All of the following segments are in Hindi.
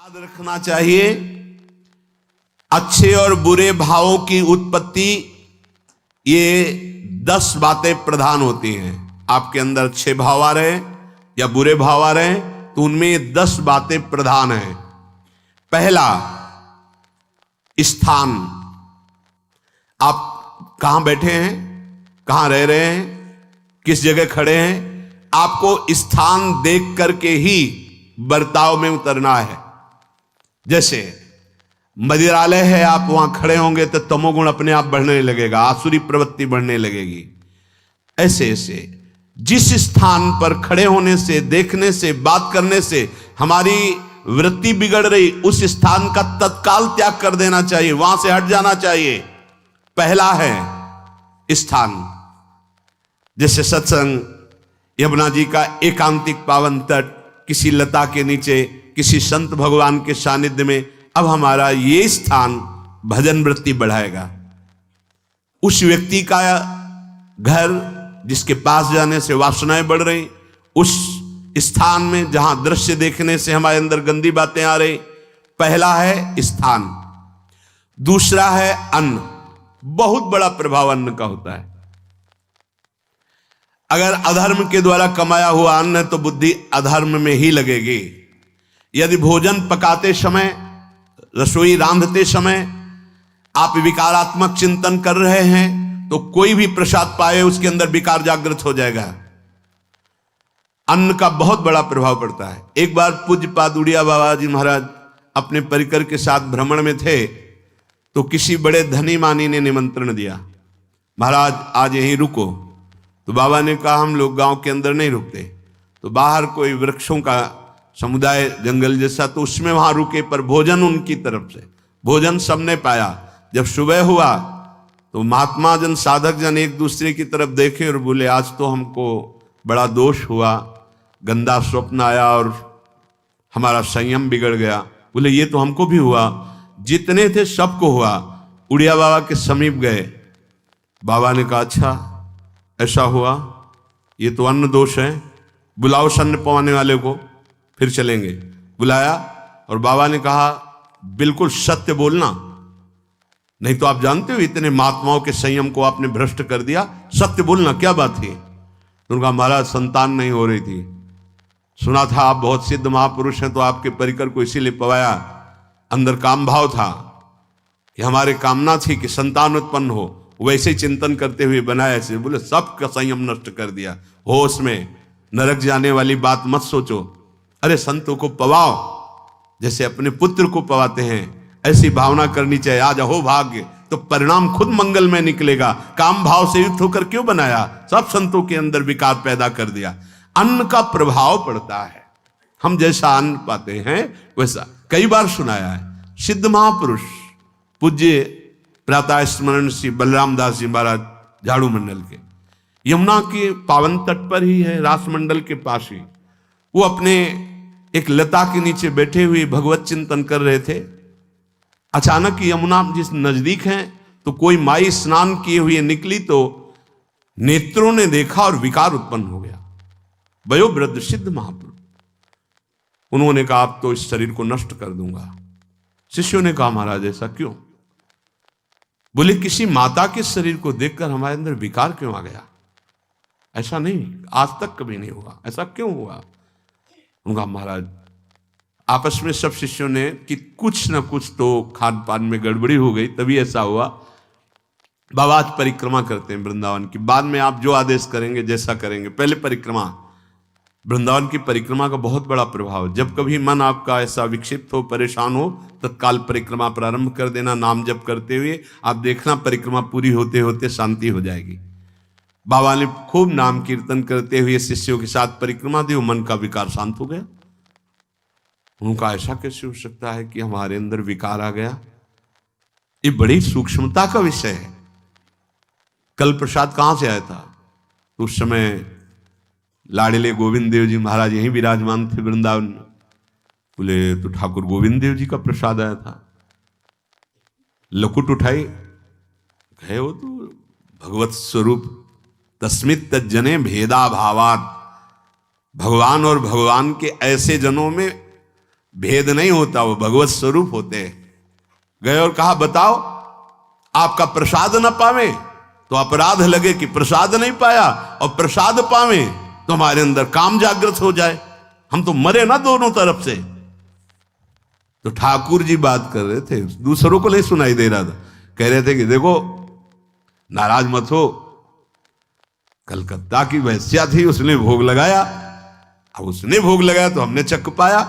याद रखना चाहिए, अच्छे और बुरे भावों की उत्पत्ति, ये 10 बातें प्रधान होती हैं। आपके अंदर अच्छे भाव आ रहे या बुरे भाव आ रहे तो उनमें ये 10 बातें प्रधान हैं। पहला, स्थान। आप कहां बैठे हैं, कहां रह रहे हैं, किस जगह खड़े हैं, आपको स्थान देख करके ही बर्ताव में उतरना है। जैसे मदिरालय है, आप वहां खड़े होंगे तो तमोगुण अपने आप बढ़ने लगेगा, आसुरी प्रवृत्ति बढ़ने लगेगी। ऐसे ऐसे जिस स्थान पर खड़े होने से, देखने से, बात करने से हमारी वृत्ति बिगड़ रही, उस स्थान का तत्काल त्याग कर देना चाहिए, वहां से हट जाना चाहिए। पहला है स्थान। जैसे सत्संग, यमुना जी का एकांतिक पावन तट, किसी लता के नीचे, किसी संत भगवान के सानिध्य में, अब हमारा ये स्थान भजन वृत्ति बढ़ाएगा। उस व्यक्ति का घर जिसके पास जाने से वासनाएं बढ़ रही, उस स्थान में जहां दृश्य देखने से हमारे अंदर गंदी बातें आ रही, पहला है स्थान। दूसरा है अन्न। बहुत बड़ा प्रभाव अन्न का होता है। अगर अधर्म के द्वारा कमाया हुआ अन्न है तो बुद्धि अधर्म में ही लगेगी। यदि भोजन पकाते समय, रसोई रांधते समय आप विकारात्मक चिंतन कर रहे हैं तो कोई भी प्रसाद पाए उसके अंदर विकार जागृत हो जाएगा। अन्न का बहुत बड़ा प्रभाव पड़ता है। एक बार पूज्य पाद उड़िया बाबा जी महाराज अपने परिकर के साथ भ्रमण में थे तो किसी बड़े धनी मानी ने निमंत्रण दिया, महाराज आज यहीं रुको। तो बाबा ने कहा हम लोग गांव के अंदर नहीं रुकते, तो बाहर कोई वृक्षों का समुदाय, जंगल जैसा, तो उसमें वहां रुके, पर भोजन उनकी तरफ से, भोजन सबने पाया। जब सुबह हुआ तो महात्मा जन, साधक जन एक दूसरे की तरफ देखे और बोले आज तो हमको बड़ा दोष हुआ, गंदा स्वप्न आया और हमारा संयम बिगड़ गया। बोले ये तो हमको भी हुआ, जितने थे सबको हुआ। उड़िया बाबा के समीप गए, बाबा ने कहा अच्छा ऐसा हुआ, ये तो अन्न दोष है, बुलाओ सन्न पवाने वाले को, फिर चलेंगे। बुलाया और बाबा ने कहा बिल्कुल सत्य बोलना, नहीं तो आप जानते हो इतने महात्माओं के संयम को आपने भ्रष्ट कर दिया, सत्य बोलना क्या बात थी। उनका महाराज संतान नहीं हो रही थी, सुना था आप बहुत सिद्ध महापुरुष हैं तो आपके परिकर को इसीलिए पवाया, अंदर काम भाव था कि हमारे कामना थी कि संतान उत्पन्न हो, वैसे चिंतन करते हुए बनाया ऐसे। बोले सबका संयम नष्ट कर दिया, होश में, नरक जाने वाली बात मत सोचो। अरे संतों को पवाओ जैसे अपने पुत्र को पवाते हैं, ऐसी भावना करनी चाहिए। आज हो भाग्य तो परिणाम खुद मंगल में निकलेगा। काम भाव से युक्त होकर क्यों बनाया, सब संतों के अंदर विकार पैदा कर दिया। अन्न का प्रभाव पड़ता है, हम जैसा अन्न पाते हैं वैसा। कई बार सुनाया है, सिद्ध महापुरुष पूज्य प्रातः स्मरण श्री बलराम दास जी महाराज झाड़ू मंडल के, यमुना के पावन तट पर ही है, रास मंडल के पास ही, वो अपने एक लता के नीचे बैठे हुए भगवत चिंतन कर रहे थे। अचानक यमुना जिस नजदीक है तो कोई माई स्नान किए हुए निकली तो नेत्रों ने देखा और विकार उत्पन्न हो गया। वयोवृद्ध सिद्ध महापुरुष, उन्होंने कहा आप तो इस शरीर को नष्ट कर दूंगा। शिष्यों ने कहा महाराज ऐसा क्यों। बोले किसी माता के शरीर को देखकर हमारे अंदर विकार क्यों आ गया, ऐसा नहीं, आज तक कभी नहीं हुआ, ऐसा क्यों हुआ। उनका महाराज आपस में सब शिष्यों ने कि कुछ ना कुछ तो खान पान में गड़बड़ी हो गई तभी ऐसा हुआ। बाबा आज परिक्रमा करते हैं वृंदावन की, बाद में आप जो आदेश करेंगे जैसा करेंगे, पहले परिक्रमा। वृंदावन की परिक्रमा का बहुत बड़ा प्रभाव, जब कभी मन आपका ऐसा विक्षिप्त हो, परेशान हो, तत्काल परिक्रमा प्रारंभ कर देना, नाम जप करते हुए। आप देखना परिक्रमा पूरी होते होते शांति हो जाएगी। बाबा ने खूब नाम कीर्तन करते हुए शिष्यों के साथ परिक्रमा दी, मन का विकार शांत हो गया। उनका ऐसा कैसे हो सकता है कि हमारे अंदर विकार आ गया, ये बड़ी सूक्ष्मता का विषय है। कल प्रसाद कहां से आया था, उस समय लाड़िले गोविंद देव जी महाराज यहीं विराजमान थे वृंदावन में। बोले तो ठाकुर गोविंद देव जी का प्रसाद आया था। लकुट उठाई, गए हो तो भगवत स्वरूप तस्मित तज्जने भेदा भावात, भगवान और भगवान के ऐसे जनों में भेद नहीं होता, वो भगवत स्वरूप होते हैं। गए और कहा बताओ, आपका प्रसाद न पावे तो अपराध लगे कि प्रसाद नहीं पाया, और प्रसाद पावे तो हमारे अंदर काम जागृत हो जाए, हम तो मरे ना दोनों तरफ से। तो ठाकुर जी बात कर रहे थे, दूसरों को नहीं सुनाई दे रहा था। कह रहे थे कि देखो नाराज मत हो, कलकत्ता की वैश्या थी, उसने भोग लगाया, अब उसने भोग लगाया तो हमने चख पाया,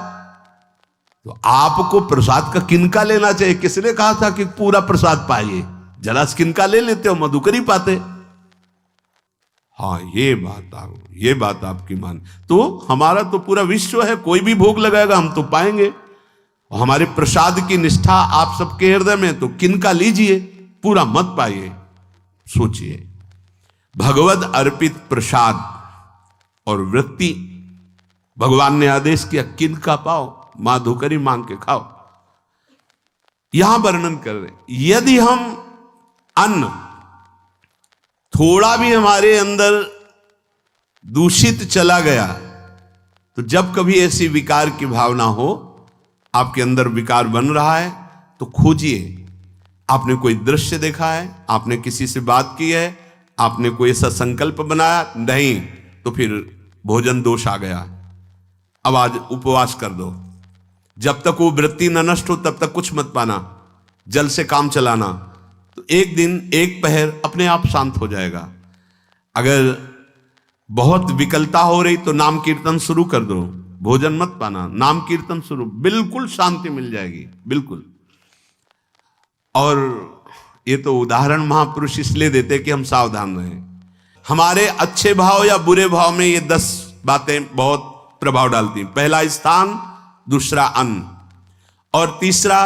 तो आपको प्रसाद का किनका लेना चाहिए? किसने कहा था कि पूरा प्रसाद पाइए? जरा किनका ले लेते हो, मधुकरी पाते। हाँ ये बात आपकी मान, तो हमारा तो पूरा विश्व है, कोई भी भोग लगाएगा हम तो पाएंगे। हमारे प्रसाद की निष्ठा आप सबके हृदय में, तो किनका लीजिए, पूरा मत पाइए। सोचिए, भगवद अर्पित प्रसाद और वृत्ति भगवान ने आदेश किया किनका पाओ, माधुकरी मांग के खाओ। यहां वर्णन कर रहे, यदि हम अन्न थोड़ा भी हमारे अंदर दूषित चला गया, तो जब कभी ऐसी विकार की भावना हो, आपके अंदर विकार बन रहा है, तो खोजिए। आपने कोई दृश्य देखा है, आपने किसी से बात की है, आपने कोई ऐसा संकल्प बनाया, नहीं, तो फिर भोजन दोष आ गया, अब आज उपवास कर दो। जब तक वो वृत्ति न नष्ट हो तब तक कुछ मत पाना, जल से काम चलाना, तो एक दिन एक पहर अपने आप शांत हो जाएगा। अगर बहुत विकलता हो रही तो नाम कीर्तन शुरू कर दो, भोजन मत पाना, नाम कीर्तन शुरू, बिल्कुल शांति मिल जाएगी, बिल्कुल। और ये तो उदाहरण महापुरुष इसलिए देते कि हम सावधान रहें। हमारे अच्छे भाव या बुरे भाव में ये 10 बातें बहुत प्रभाव डालती हैं। पहला स्थान, दूसरा अन्न, और तीसरा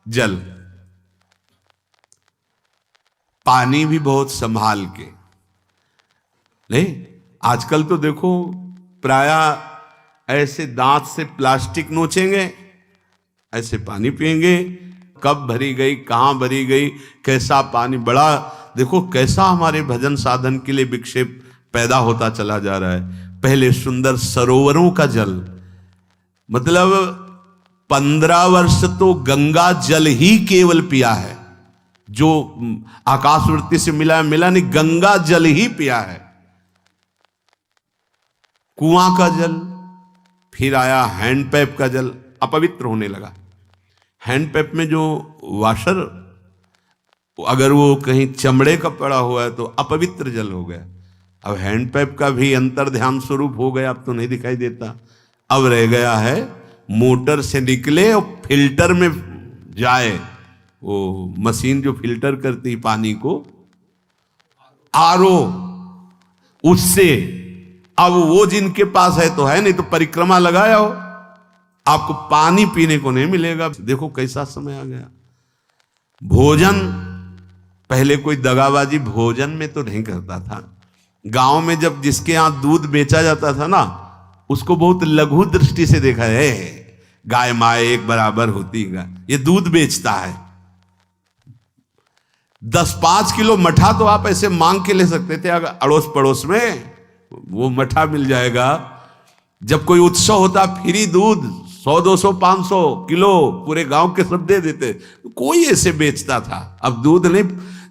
जल। पानी भी बहुत संभाल के नहीं, आजकल तो देखो प्रायः ऐसे दांत से प्लास्टिक नोचेंगे, ऐसे पानी पिएंगे, कब भरी गई, कहां भरी गई, कैसा पानी, बड़ा देखो कैसा हमारे भजन साधन के लिए विक्षेप पैदा होता चला जा रहा है। पहले सुंदर सरोवरों का जल, मतलब 15 वर्ष तो गंगा जल ही केवल पिया है, जो आकाशवृत्ति से मिला नहीं, गंगा जल ही पिया है। कुआं का जल, फिर आया हैंडपैप का जल, अपवित्र होने लगा। हैंडपैप में जो वाशर, अगर वो कहीं चमड़े का पड़ा हुआ है तो अपवित्र जल हो गया। अब हैंडपैप का भी अंतर ध्यान स्वरूप हो गया, अब तो नहीं दिखाई देता। अब रह गया है मोटर से निकले और फिल्टर में जाए, वो मशीन जो फिल्टर करती पानी को, आरओ, उससे। अब वो जिनके पास है तो है, नहीं तो परिक्रमा लगाया हो, आपको पानी पीने को नहीं मिलेगा। देखो कैसा समय आ गया। भोजन, पहले कोई दगाबाजी भोजन में तो नहीं करता था। गांव में जब जिसके यहां दूध बेचा जाता था ना, उसको बहुत लघु दृष्टि से देखा है, गाय माए एक बराबर होती है, ये दूध बेचता है। 10-5 किलो मठा तो आप ऐसे मांग के ले सकते थे, अगर अड़ोस पड़ोस में वो मठा मिल जाएगा। जब कोई उत्सव होता, फ्री दूध 100, 200, 500 किलो पूरे गांव के सब दे देते, कोई ऐसे बेचता था। अब दूध नहीं,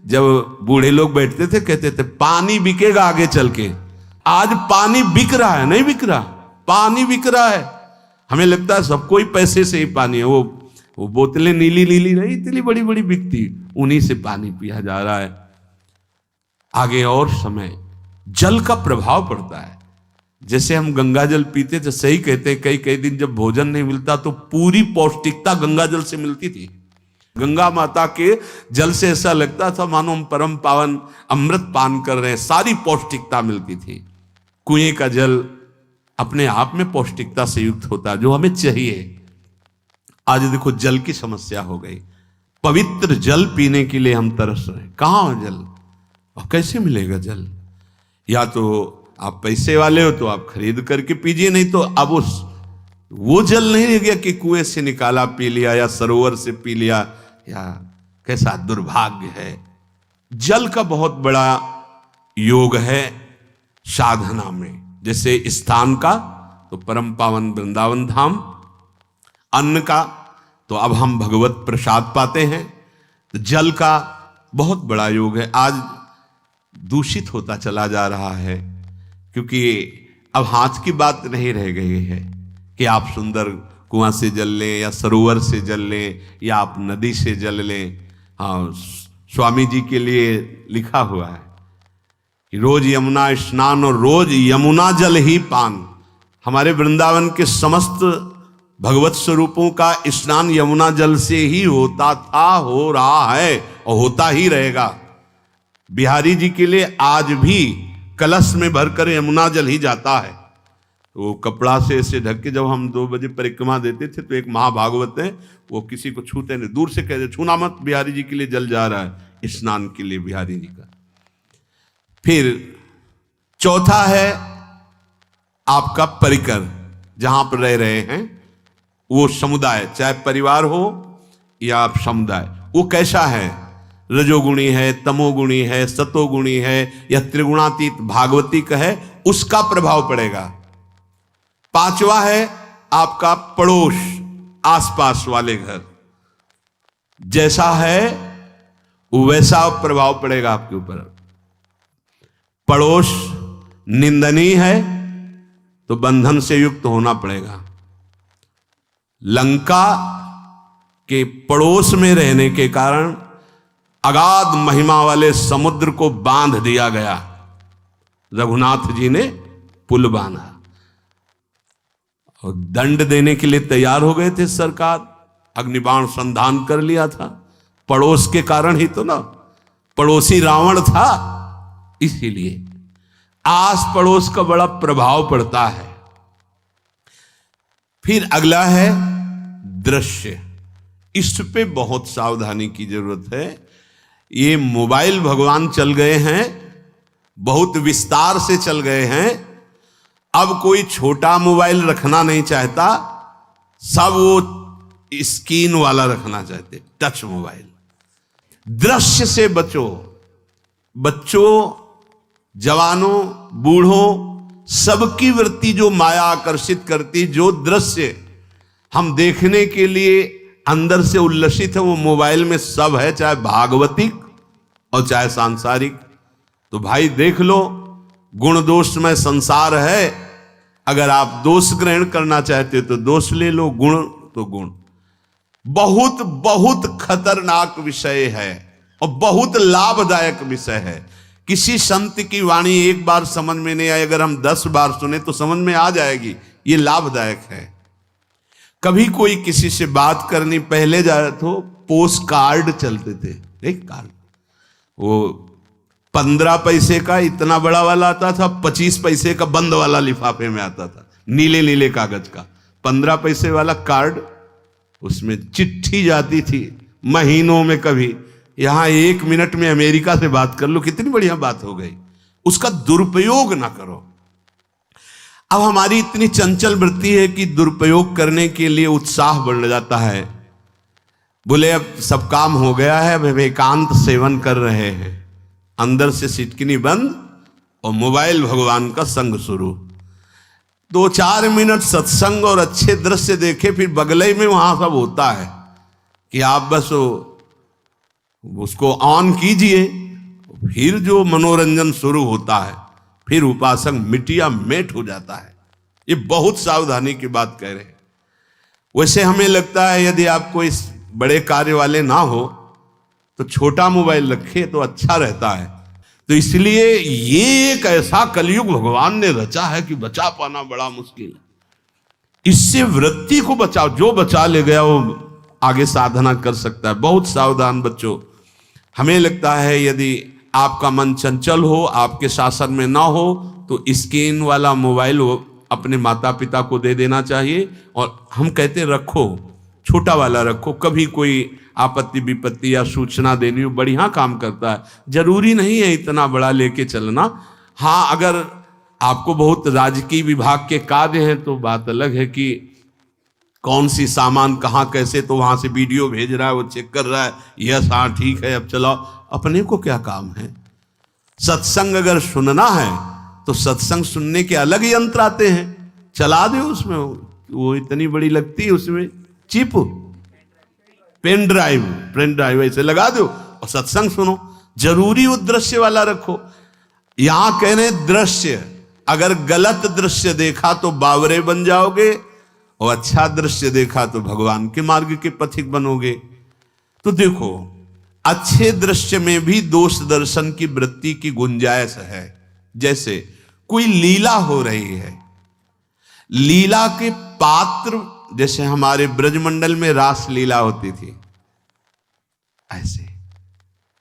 जब बूढ़े लोग बैठते थे कहते थे पानी बिकेगा आगे चल के। आज पानी बिक रहा है, नहीं बिक रहा, पानी बिक रहा है। हमें लगता है सबको ही पैसे से ही पानी है, वो बोतलें नीली नीली नहीं, इतनी बड़ी बड़ी बिकती, उन्हीं से पानी पिया जा रहा है। आगे और समय जल का प्रभाव पड़ता है। जैसे हम गंगा जल पीते थे, सही कहते हैं, कई कई दिन जब भोजन नहीं मिलता तो पूरी पौष्टिकता गंगा जल से मिलती थी। गंगा माता के जल से ऐसा लगता था मानो हम परम पावन अमृत पान कर रहे हैं, सारी पौष्टिकता मिलती थी। कुएं का जल अपने आप में पौष्टिकता से युक्त होता है, जो हमें चाहिए। आज देखो जल की समस्या हो गई, पवित्र जल पीने के लिए हम तरस रहे हैं। कहां है जल और कैसे मिलेगा जल? या तो आप पैसे वाले हो तो आप खरीद करके पीजिए, नहीं तो अब वो जल नहीं रह गया कि कुएं से निकाला पी लिया या सरोवर से पी लिया, या कैसा दुर्भाग्य है। जल का बहुत बड़ा योग है साधना में। जैसे स्थान का तो परम पावन वृंदावन धाम, अन्न का तो अब हम भगवत प्रसाद पाते हैं, तो जल का बहुत बड़ा योग है। आज दूषित होता चला जा रहा है, क्योंकि अब हाथ की बात नहीं रह गई है कि आप सुंदर कुआं से जल लें या सरोवर से जल लें या आप नदी से जल लें। हाँ, स्वामी जी के लिए लिखा हुआ है कि रोज यमुना स्नान और रोज यमुना जल ही पान। हमारे वृंदावन के समस्त भगवत स्वरूपों का स्नान यमुना जल से ही होता था, हो रहा है और होता ही रहेगा। बिहारी जी के लिए आज भी कलश में भरकर यमुना जल ही जाता है। वो कपड़ा से ऐसे ढक के जब हम 2 बजे परिक्रमा देते थे तो एक महाभागवत है, वो किसी को छूते नहीं, दूर से कहते छूना मत, बिहारी जी के लिए जल जा रहा है स्नान के लिए बिहारी जी का। फिर चौथा है आपका परिकर, जहां पर रह रहे हैं वो समुदाय, चाहे परिवार हो या आप समुदाय, वो कैसा है, रजोगुणी है, तमोगुणी है, सतोगुणी है या त्रिगुणातीत भागवतिक है, उसका प्रभाव पड़ेगा। पांचवा है आपका पड़ोस, आसपास वाले घर, जैसा है वैसा प्रभाव पड़ेगा आपके ऊपर। पड़ोस निंदनीय है तो बंधन से युक्त होना पड़ेगा। लंका के पड़ोस में रहने के कारण अगाध महिमा वाले समुद्र को बांध दिया गया, रघुनाथ जी ने पुल बांधा और दंड देने के लिए तैयार हो गए थे सरकार, अग्निबाण संधान कर लिया था, पड़ोस के कारण ही तो ना, पड़ोसी रावण था, इसीलिए आस पड़ोस का बड़ा प्रभाव पड़ता है। फिर अगला है दृश्य, इस पे बहुत सावधानी की जरूरत है। ये मोबाइल भगवान चल गए हैं, बहुत विस्तार से चल गए हैं, अब कोई छोटा मोबाइल रखना नहीं चाहता, सब वो स्क्रीन वाला रखना चाहते, टच मोबाइल। दृश्य से बचो, बच्चों, जवानों, बूढ़ों, सबकी वृत्ति जो माया आकर्षित करती, जो दृश्य हम देखने के लिए अंदर से उल्लसित है, वो मोबाइल में सब है, चाहे भागवतिक और चाहे सांसारिक। तो भाई देख लो, गुण दोष में संसार है, अगर आप दोष ग्रहण करना चाहते हो तो दोष ले लो, गुण तो गुण। बहुत बहुत खतरनाक विषय है और बहुत लाभदायक विषय है। किसी संत की वाणी एक बार समझ में नहीं आई, अगर हम 10 बार सुने तो समझ में आ जाएगी, ये लाभदायक है। कभी कोई किसी से बात करनी, पहले जाए तो पोस्ट कार्ड चलते थे, एक कार्ड, वो 15 पैसे का इतना बड़ा वाला आता था, 25 पैसे का बंद वाला लिफाफे में आता था, नीले नीले कागज का 15 पैसे वाला कार्ड, उसमें चिट्ठी जाती थी महीनों में। कभी यहां 1 मिनट में अमेरिका से बात कर लो, कितनी बढ़िया बात हो गई। उसका दुरुपयोग ना करो। अब हमारी इतनी चंचल वृत्ति है कि दुरुपयोग करने के लिए उत्साह बढ़ जाता है। बोले अब सब काम हो गया है, अब एकांत सेवन कर रहे हैं, अंदर से सिटकिनी बंद और मोबाइल भगवान का संग शुरू। 2-4 मिनट सत्संग और अच्छे दृश्य देखे, फिर बगले में वहां सब होता है कि आप बस उसको ऑन कीजिए, फिर जो मनोरंजन शुरू होता है, फिर उपासक मिटिया मेट हो जाता है। ये बहुत सावधानी की बात कह रहे हैं। वैसे हमें लगता है यदि आपको इस बड़े कार्य वाले ना हो तो छोटा मोबाइल रखे तो अच्छा रहता है। तो इसलिए ये एक ऐसा कलयुग भगवान ने रचा है कि बचा पाना बड़ा मुश्किल है। इससे वृत्ति को बचाओ, जो बचा ले गया वो आगे साधना कर सकता है। बहुत सावधान बच्चों। हमें लगता है यदि आपका मन चंचल हो, आपके शासन में ना हो, तो स्क्रीन वाला मोबाइल अपने माता पिता को दे देना चाहिए। और हम कहते रखो, छोटा वाला रखो, कभी कोई आपत्ति विपत्ति या सूचना देनी हो, बढ़िया काम करता है। जरूरी नहीं है इतना बड़ा लेके चलना। हाँ, अगर आपको बहुत राजकीय विभाग के कार्य हैं तो बात अलग है कि कौन सी सामान कहाँ कैसे, तो वहां से वीडियो भेज रहा है, वो चेक कर रहा है, यस हाँ ठीक है अब चलाओ। अपने को क्या काम है? सत्संग अगर सुनना है तो सत्संग सुनने के अलग यंत्र आते हैं, चला दे उसमें, वो इतनी बड़ी लगती है, उसमें चिप, पेन ड्राइव ऐसे लगा दो और सत्संग सुनो। जरूरी वो दृश्य वाला रखो। यहां कह रहे दृश्य, अगर गलत दृश्य देखा तो बावरे बन जाओगे और अच्छा दृश्य देखा तो भगवान के मार्ग के पथिक बनोगे। तो देखो, अच्छे दृश्य में भी दोष दर्शन की वृत्ति की गुंजाइश है। जैसे कोई लीला हो रही है, लीला के पात्र, जैसे हमारे ब्रजमंडल में रास लीला होती थी, ऐसे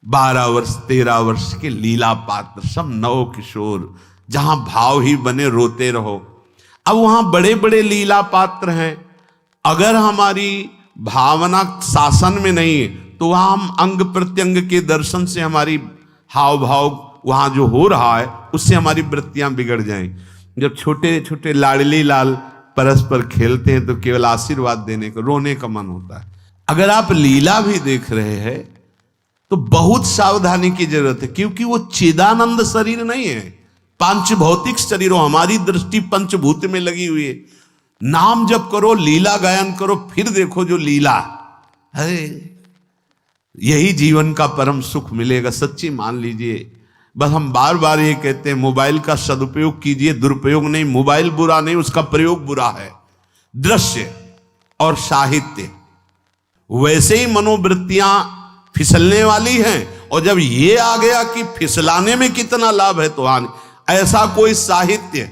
12 वर्ष 13 वर्ष के लीला पात्र, सब नव किशोर, जहां भाव ही बने रोते रहो। अब वहां बड़े बड़े लीला पात्र हैं, अगर हमारी भावना शासन में नहीं है तो वहां हम अंग प्रत्यंग के दर्शन से हमारी हाव भाव वहां जो हो रहा है उससे हमारी वृत्तियां बिगड़ जाएं। जब छोटे छोटे लाडली लाल परस्पर खेलते हैं तो केवल आशीर्वाद देने को, रोने का मन होता है। अगर आप लीला भी देख रहे हैं तो बहुत सावधानी की जरूरत है, क्योंकि वो चिदानंद शरीर नहीं है, पांच भौतिक शरीर। हमारी दृष्टि पंचभूत में लगी हुई है। नाम जप करो, लीला गायन करो, फिर देखो जो लीला है, यही जीवन का परम सुख मिलेगा। सच्ची मान लीजिए। बस हम बार बार ये कहते हैं, मोबाइल का सदुपयोग कीजिए, दुरुपयोग नहीं। मोबाइल बुरा नहीं, उसका प्रयोग बुरा है। दृश्य और साहित्य, वैसे ही मनोवृत्तियां फिसलने वाली हैं, और जब ये आ गया कि फिसलाने में कितना लाभ है तो ऐसा कोई साहित्य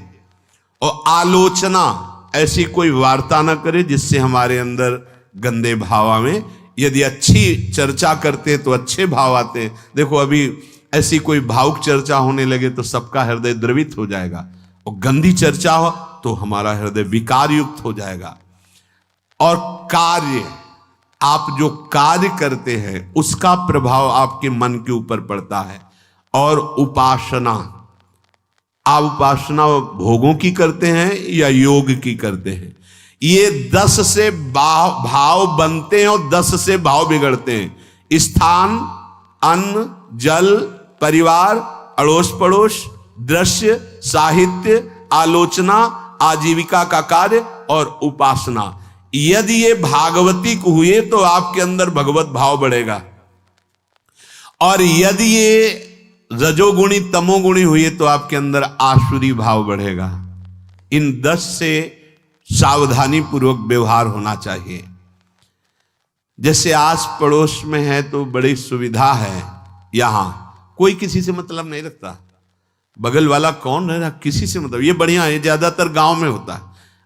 और आलोचना, ऐसी कोई वार्ता ना करे जिससे हमारे अंदर गंदे भाव में। यदि अच्छी चर्चा करते तो अच्छे भाव आते हैं। देखो, अभी ऐसी कोई भावुक चर्चा होने लगे तो सबका हृदय द्रवित हो जाएगा, और गंदी चर्चा हो तो हमारा हृदय विकार युक्त हो जाएगा। और कार्य, आप जो कार्य करते हैं उसका प्रभाव आपके मन के ऊपर पड़ता है। और उपासना, आप उपासना भोगों की करते हैं या योग की करते हैं, ये 10 से भाव बनते हैं और 10 से भाव बिगड़ते हैं। स्थान, अन्न, जल, परिवार, अड़ोस पड़ोस, दृश्य, साहित्य, आलोचना, आजीविका का कार्य और उपासना। यदि ये भागवतिक हुए तो आपके अंदर भगवत भाव बढ़ेगा, और यदि ये रजोगुणी तमोगुणी हुए तो आपके अंदर आसुरी भाव बढ़ेगा। इन 10 से सावधानी पूर्वक व्यवहार होना चाहिए। जैसे आस पड़ोस में है तो बड़ी सुविधा है, यहां कोई किसी से मतलब नहीं रखता, बगल वाला कौन है, किसी से मतलब, ये बढ़िया है। ज्यादातर गांव में होता है।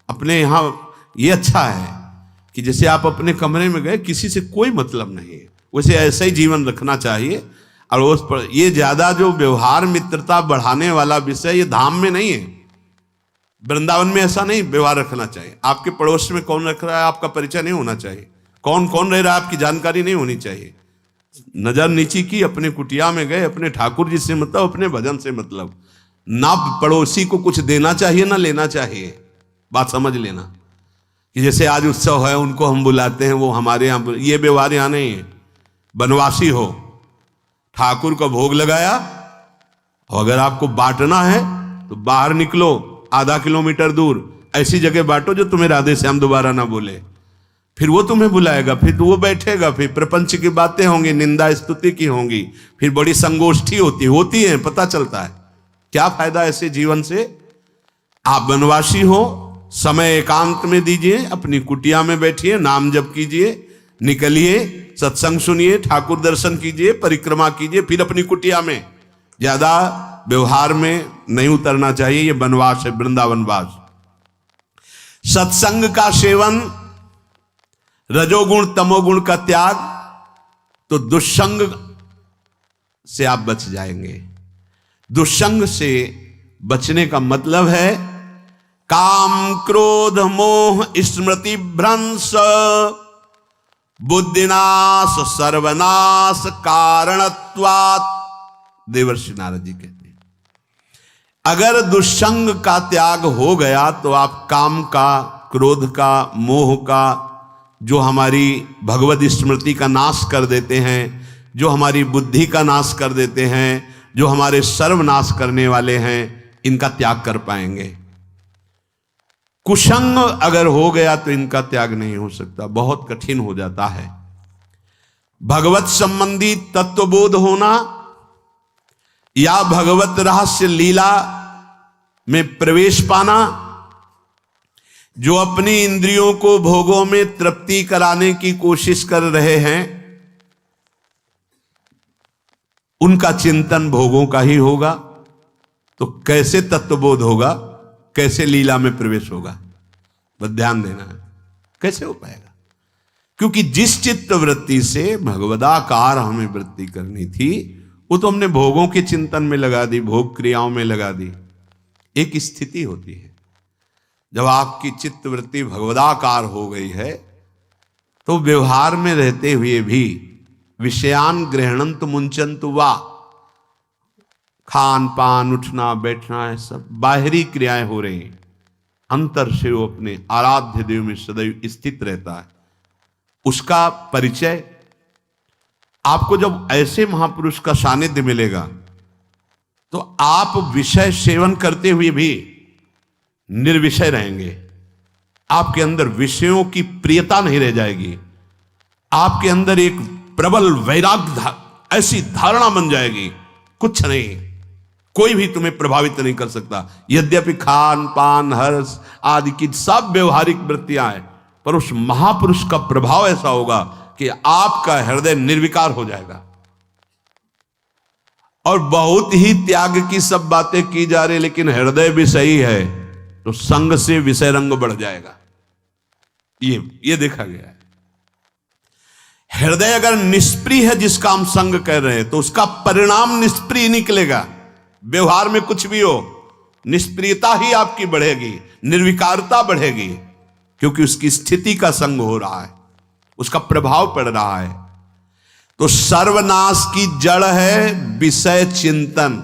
अपने यहां ये अच्छा है कि जैसे आप अपने कमरे में गए, किसी से कोई मतलब नहीं है, वैसे ऐसा ही जीवन रखना चाहिए। अड़ोस पर ये ज्यादा जो व्यवहार मित्रता बढ़ाने वाला विषय, ये धाम में नहीं है। वृंदावन में ऐसा नहीं व्यवहार रखना चाहिए। आपके पड़ोस में कौन रख रहा है आपका परिचय नहीं होना चाहिए, कौन कौन रह रहा है आपकी जानकारी नहीं होनी चाहिए। नजर नीची की, अपने कुटिया में गए, अपने ठाकुर जी से मतलब, अपने भजन से मतलब। ना पड़ोसी को कुछ देना चाहिए ना लेना चाहिए। बात समझ लेना कि जैसे आज उत्सव है, उनको हम बुलाते हैं, वो हमारे यहाँ, ये व्यवहार यहाँ नहीं है। बनवासी हो, ठाकुर का भोग लगाया, और अगर आपको बांटना है तो बाहर निकलो, आधा किलोमीटर दूर ऐसी जगह बांटो जो तुम्हें राधे श्याम दोबारा ना बोले। फिर वो तुम्हें बुलाएगा, फिर वो बैठेगा, फिर प्रपंच की बातें होंगी, निंदा स्तुति की होंगी, फिर बड़ी संगोष्ठी होती है, पता चलता है। क्या फायदा ऐसे जीवन से। आप वनवासी हो, समय एकांत में दीजिए, अपनी कुटिया में बैठिए, नाम जप कीजिए, निकलिए, सत्संग सुनिए, ठाकुर दर्शन कीजिए, परिक्रमा कीजिए, फिर अपनी कुटिया में। ज्यादा व्यवहार में नहीं उतरना चाहिए। ये वनवास है, वृंदावनवास। सत्संग का सेवन, रजोगुण तमोगुण का त्याग, तो दुष्संग से आप बच जाएंगे। दुष्संग से बचने का मतलब है काम क्रोध मोह स्मृति भ्रंश बुद्धिनाश सर्वनाश कारणत्वात्। देवर्षि नारद जी कहते हैं, अगर दुष्संग का त्याग हो गया तो आप काम का, क्रोध का, मोह का, जो हमारी भगवत स्मृति का नाश कर देते हैं, जो हमारी बुद्धि का नाश कर देते हैं, जो हमारे सर्वनाश करने वाले हैं, इनका त्याग कर पाएंगे। कुसंग अगर हो गया तो इनका त्याग नहीं हो सकता, बहुत कठिन हो जाता है। भगवत संबंधी तत्वबोध होना या भगवत रहस्य लीला में प्रवेश पाना, जो अपनी इंद्रियों को भोगों में तृप्ति कराने की कोशिश कर रहे हैं, उनका चिंतन भोगों का ही होगा। तो कैसे तत्वबोध होगा, कैसे लीला में प्रवेश होगा, बस ध्यान देना है, कैसे हो पाएगा? क्योंकि जिस चित्त वृत्ति से भगवदाकार हमें वृत्ति करनी थी, वो तो हमने भोगों के चिंतन में लगा दी, भोग क्रियाओं में लगा दी। एक स्थिति होती है जब आपकी चित्त वृत्ति भगवदाकार हो गई है, तो व्यवहार में रहते हुए भी विषयान ग्रहणंत मुंचंत वा, खान पान उठना बैठना है सब बाहरी क्रियाएं हो रही हैं, अंतर से वो अपने आराध्य देव में सदैव स्थित रहता है। उसका परिचय आपको जब ऐसे महापुरुष का सानिध्य मिलेगा, तो आप विषय सेवन करते हुए भी निर्विषय रहेंगे। आपके अंदर विषयों की प्रियता नहीं रह जाएगी, आपके अंदर एक प्रबल वैराग्य ऐसी धारणा बन जाएगी, कुछ नहीं, कोई भी तुम्हें प्रभावित नहीं कर सकता। यद्यपि खान पान हर्ष आदि की सब व्यवहारिक वृत्तियां हैं, पर उस महापुरुष का प्रभाव ऐसा होगा कि आपका हृदय निर्विकार हो जाएगा। और बहुत ही त्याग की सब बातें की जा रही, लेकिन हृदय भी सही है, तो संग से विषय रंग बढ़ जाएगा। ये देखा गया है। हृदय अगर निष्प्रिय है, जिसका हम संग कह रहे हैं, तो उसका परिणाम निष्प्रिय निकलेगा। व्यवहार में कुछ भी हो, निष्प्रियता ही आपकी बढ़ेगी, निर्विकारता बढ़ेगी, क्योंकि उसकी स्थिति का संग हो रहा है, उसका प्रभाव पड़ रहा है। तो सर्वनाश की जड़ है विषय चिंतन।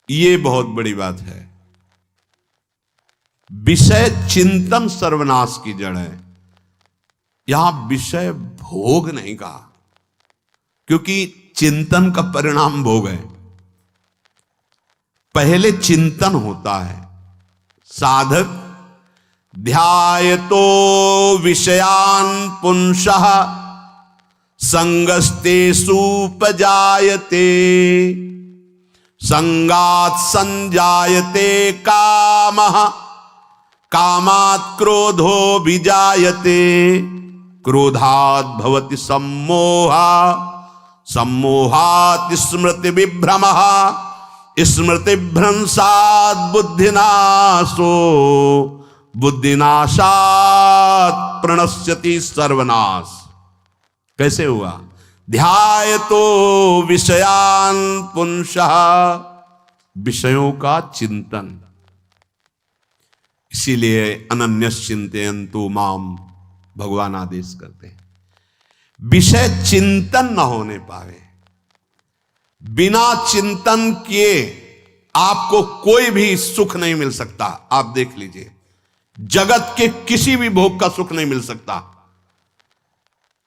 ये बहुत बड़ी बात है। विषय चिंतन सर्वनाश की जड़ है। यहां विषय भोग नहीं कहा, क्योंकि चिंतन का परिणाम भोग है। पहले चिंतन होता है। साधक ध्यायतो विषयान पुंसः संगस्तेषु उपजायते, संगात् संजायते कामः, कामात् क्रोधो विजायते, क्रोधात् भवति सम्मोहः, सम्मोहात् स्मृति विभ्रमः, स्मृति भ्रंशात् बुद्धिनाशो, बुद्धिनाशात् प्रणश्यति सर्वनाश। कैसे हुआ? ध्यायतो विषयान पुंसः, विषयों का चिंतन। इसीलिए अनन्यश्चिन्तयन्तु माम भगवान आदेश करते हैं। विषय चिंतन न होने पावे, बिना चिंतन किए आपको कोई भी सुख नहीं मिल सकता। आप देख लीजिए, जगत के किसी भी भोग का सुख नहीं मिल सकता।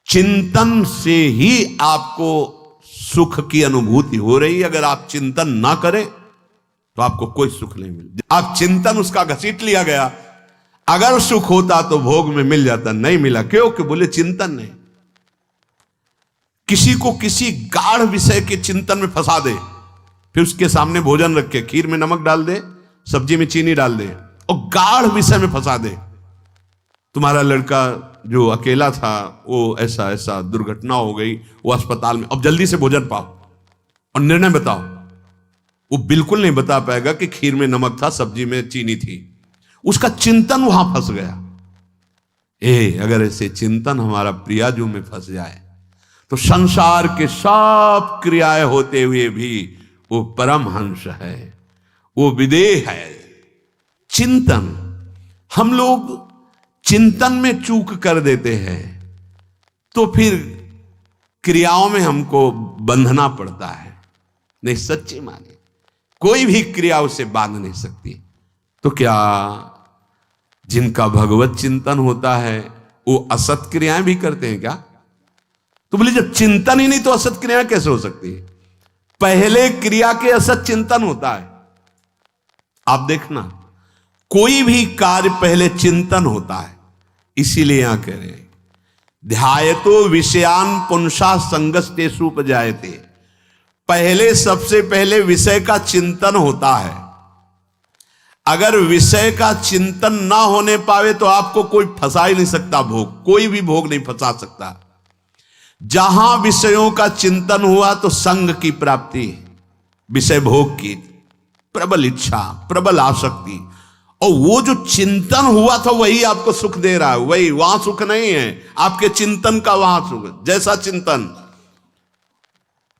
चिंतन से ही आपको सुख की अनुभूति हो रही है। अगर आप चिंतन ना करें तो आपको कोई सुख नहीं मिल। आप चिंतन उसका घसीट लिया गया। अगर सुख होता तो भोग में मिल जाता, नहीं मिला। क्यों? कि बोले चिंतन नहीं। किसी को किसी गाढ़ विषय के चिंतन में फंसा दे, फिर उसके सामने भोजन रख के खीर में नमक डाल दे, सब्जी में चीनी डाल दे और गाढ़ विषय में फंसा दे। तुम्हारा लड़का जो अकेला था, वो ऐसा ऐसा दुर्घटना हो गई, वो अस्पताल में, अब जल्दी से भोजन पाओ और निर्णय बताओ। वो बिल्कुल नहीं बता पाएगा कि खीर में नमक था, सब्जी में चीनी थी। उसका चिंतन वहां फंस गया। अगर ऐसे चिंतन हमारा प्रियाजू में फंस जाए तो संसार के सब क्रियाएं होते हुए भी वो परमहंस है, वो विदेह है। चिंतन, हम लोग चिंतन में चूक कर देते हैं, तो फिर क्रियाओं में हमको बंधना पड़ता है। नहीं, सच्ची माने कोई भी क्रिया उसे बांध नहीं सकती। तो क्या जिनका भगवत चिंतन होता है वो असत क्रियाएं भी करते हैं क्या? तो बोले जब चिंतन ही नहीं तो असत क्रियाएं कैसे हो सकती है? पहले क्रिया के असत चिंतन होता है। आप देखना, कोई भी कार्य पहले चिंतन होता है, इसीलिए यहां कह रहे हैं ध्यायतो विषयान पुंसा संगस्तेषु उपजायते। पहले सबसे पहले विषय का चिंतन होता है। अगर विषय का चिंतन ना होने पावे तो आपको कोई फंसा ही नहीं सकता भोग, कोई भी भोग नहीं फंसा सकता। जहां विषयों का चिंतन हुआ तो संग की प्राप्ति, विषय भोग की प्रबल इच्छा, प्रबल आसक्ति, और वो जो चिंतन हुआ था वही आपको सुख दे रहा है। वही, वहां सुख नहीं है, आपके चिंतन का वहां सुख। जैसा चिंतन,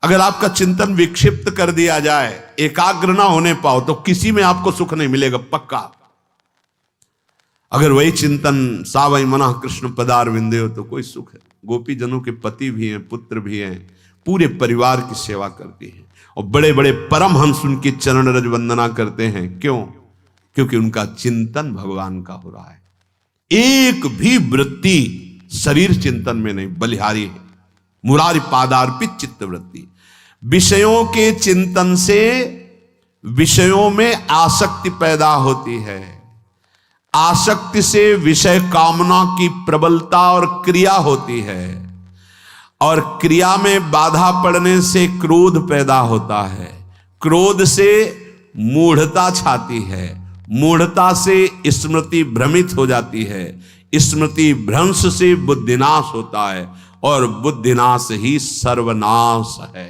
अगर आपका चिंतन विक्षिप्त कर दिया जाए, एकाग्र ना होने पाओ, तो किसी में आपको सुख नहीं मिलेगा पक्का। अगर वही चिंतन सावई मना कृष्ण पदार विंदे हो तो कोई सुख है। गोपी जनों के पति भी हैं, पुत्र भी हैं, पूरे परिवार की सेवा करती हैं, और बड़े बड़े परमहंस उनकी चरण रज वंदना करते हैं। क्यों? क्योंकि उनका चिंतन भगवान का हो रहा है। एक भी वृत्ति शरीर चिंतन में नहीं, बलिहारी है। मुरारी पादार्पित चित्त वृत्ति। विषयों के चिंतन से विषयों में आसक्ति पैदा होती है। आसक्ति से विषय कामना की प्रबलता और क्रिया होती है, और क्रिया में बाधा पड़ने से क्रोध पैदा होता है। क्रोध से मूढ़ता छाती है, मूढ़ता से स्मृति भ्रमित हो जाती है, स्मृति भ्रंश से बुद्धिनाश होता है, और बुद्धिनाश ही सर्वनाश है।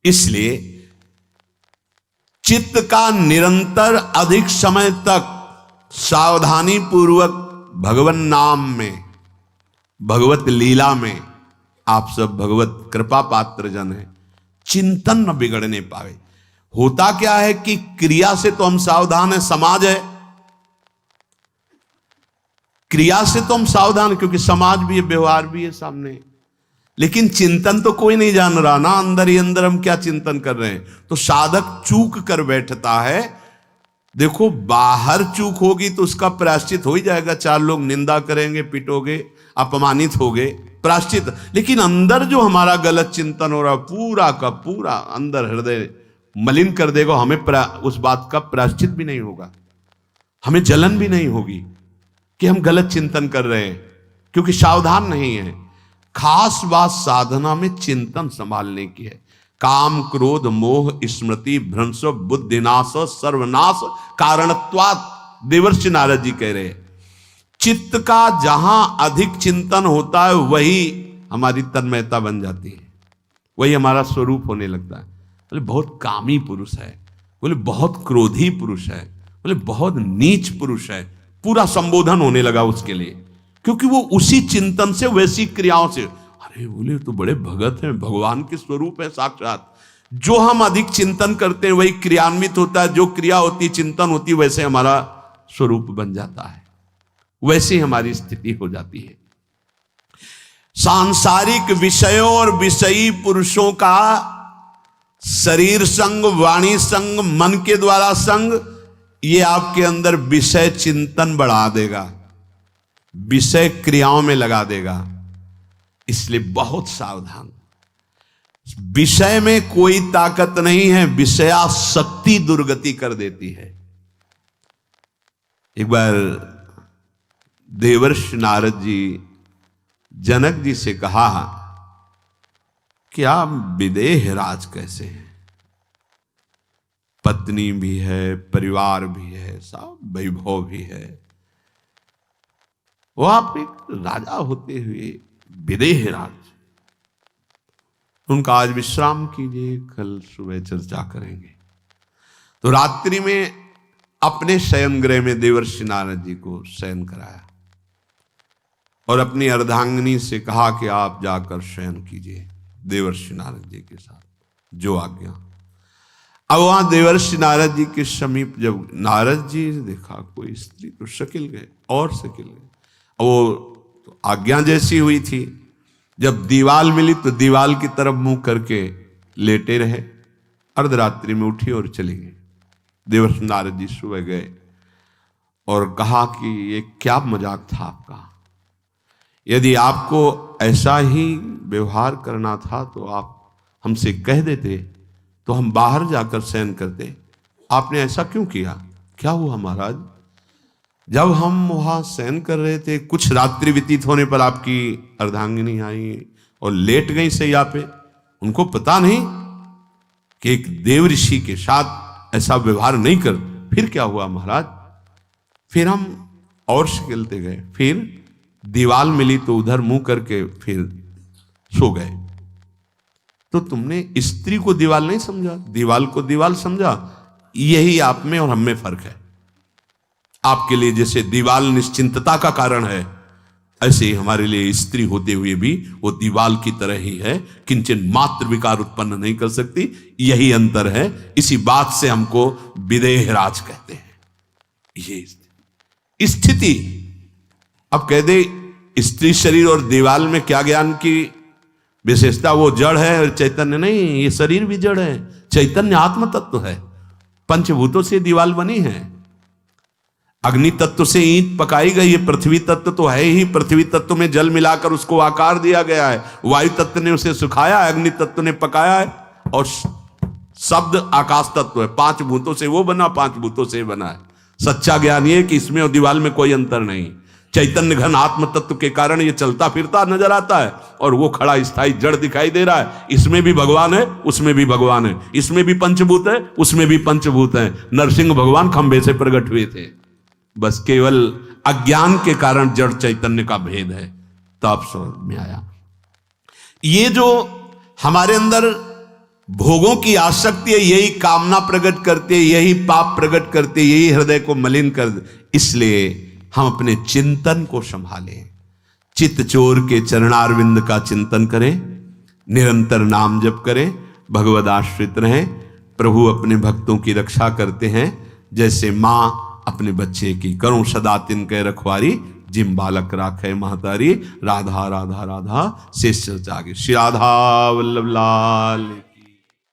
इसलिए चित्त का निरंतर अधिक समय तक सावधानी पूर्वक भगवन नाम में, भगवत लीला में, आप सब भगवत कृपा पात्र जन हैं, चिंतन न बिगड़ने पावे। होता क्या है कि क्रिया से तो हम सावधान हैं, समाज है, क्रिया से तो हम सावधान, क्योंकि समाज भी है, व्यवहार भी है सामने, लेकिन चिंतन तो कोई नहीं जान रहा ना, अंदर ही अंदर हम क्या चिंतन कर रहे हैं। तो साधक चूक कर बैठता है। देखो, बाहर चूक होगी तो उसका प्रायश्चित हो ही जाएगा, चार लोग निंदा करेंगे, पिटोगे, अपमानित होगे, प्रायश्चित। लेकिन अंदर जो हमारा गलत चिंतन हो रहा है, पूरा का पूरा अंदर हृदय मलिन कर देगा। हमें उस बात का प्रायश्चित भी नहीं होगा, हमें जलन भी नहीं होगी कि हम गलत चिंतन कर रहे हैं, क्योंकि सावधान नहीं है। खास बात साधना में चिंतन संभालने की है। काम क्रोध मोह स्मृति भ्रंश बुद्धिनाश सर्वनाश कारणत्वात्, देवर्षि नारद जी कह रहे हैं। चित्त का जहां अधिक चिंतन होता है वही हमारी तन्मयता बन जाती है, वही हमारा स्वरूप होने लगता है। बोले बहुत कामी पुरुष है, बोले बहुत क्रोधी पुरुष है, बोले बहुत नीच पुरुष है, पूरा संबोधन होने लगा उसके लिए, क्योंकि वो उसी चिंतन से, वैसी क्रियाओं से। अरे बोले तो बड़े भगत हैं, भगवान के स्वरूप है साक्षात। जो हम अधिक चिंतन करते हैं वही क्रियान्वित होता है, जो क्रिया होती, चिंतन होती, वैसे हमारा स्वरूप बन जाता है, वैसे हमारी स्थिति हो जाती है। सांसारिक विषयों और विषयी पुरुषों का शरीर संग, वाणी संग, मन के द्वारा संग, ये आपके अंदर विषय चिंतन बढ़ा देगा, विषय क्रियाओं में लगा देगा। इसलिए बहुत सावधान। विषय में कोई ताकत नहीं है, विषयासक्ति दुर्गति कर देती है। एक बार देवर्षि नारद जी जनक जी से कहा कि आप विदेह राज कैसे हैं, पत्नी भी है, परिवार भी है, सब वैभव भी है, वो आप एक राजा होते हुए विदेह राज। उनका आज विश्राम कीजिए, कल सुबह चर्चा करेंगे। तो रात्रि में अपने शयन गृह में देवर्षि नारद जी को शयन कराया और अपनी अर्धांगिनी से कहा कि आप जाकर शयन कीजिए देवर्षि नारद जी के साथ, जो आज्ञा। अब वहां देवर्षि नारद जी के समीप जब नारद जी ने देखा कोई स्त्री, तो शकिल गए और शकिल गए। वो तो आज्ञा जैसी हुई थी, जब दीवाल मिली तो दीवाल की तरफ मुंह करके लेटे रहे। अर्धरात्रि में उठी और चली गई। देवर्षि नारद जी सुबह गए और कहा कि ये क्या मजाक था आपका, यदि आपको ऐसा ही व्यवहार करना था तो आप हमसे कह देते, तो हम बाहर जाकर शयन करते, आपने ऐसा क्यों किया, क्या हुआ महाराज? जब हम वहां शयन कर रहे थे, कुछ रात्रि व्यतीत होने पर आपकी अर्धांगिनी आई और लेट गई सैया पे। उनको पता नहीं कि एक देव ऋषि के साथ ऐसा व्यवहार नहीं कर। फिर क्या हुआ महाराज? फिर हम और खेलते गए, फिर दीवाल मिली तो उधर मुंह करके फिर सो गए। तो तुमने स्त्री को दीवाल नहीं समझा, दीवाल को दीवाल समझा। यही आप में और हम में फर्क है। आपके लिए जैसे दीवाल निश्चिंतता का कारण है, ऐसे ही हमारे लिए स्त्री होते हुए भी वो दीवाल की तरह ही है, किंचन मात्र विकार उत्पन्न नहीं कर सकती। यही अंतर है। इसी बात से हमको विदेहराज कहते हैं। ये स्थिति अब कह दे स्त्री शरीर और दीवाल में क्या ज्ञान की विशेषता? वो जड़ है और चैतन्य नहीं। ये शरीर भी जड़ है, चैतन्य आत्म तत्व है। पंचभूतों से दीवाल बनी है। अग्नि तत्व से ईंट पकाई गई है। पृथ्वी तत्व तो है ही, पृथ्वी तत्व में जल मिलाकर उसको आकार दिया गया है। वायु तत्व ने उसे सुखाया है, अग्नि तत्व ने पकाया है, और शब्द आकाश तत्व है। पांच भूतों से वो बना, पांच भूतों से बना है। सच्चा ज्ञान ये कि इसमें और दीवाल में कोई अंतर नहीं। चैतन्य घन आत्म तत्व के कारण ये चलता फिरता नजर आता है, और वो खड़ा स्थायी जड़ दिखाई दे रहा है। इसमें भी भगवान है, उसमें भी भगवान है। इसमें भी पंचभूत है, उसमें भी पंचभूत है। नरसिंह भगवान खंभे से प्रकट हुए थे, बस केवल अज्ञान के कारण जड़ चैतन्य का भेद है। तब समझ में आया। ये जो हमारे अंदर भोगों की आसक्ति है, यही कामना प्रकट करते, यही पाप प्रकट करते, यही हृदय को मलिन कर दे। इसलिए हम अपने चिंतन को संभालें। चित्त चोर के चरणारविंद का चिंतन करें, निरंतर नाम जप करें, भगवद आश्रित रहें। प्रभु अपने भक्तों की रक्षा करते हैं, जैसे मां अपने बच्चे की। करो सदा तिनके रखवारी, जिम बालक राखे महतारी। राधा राधा राधा शेष जागे। श्री राधा वल्लभ लाल।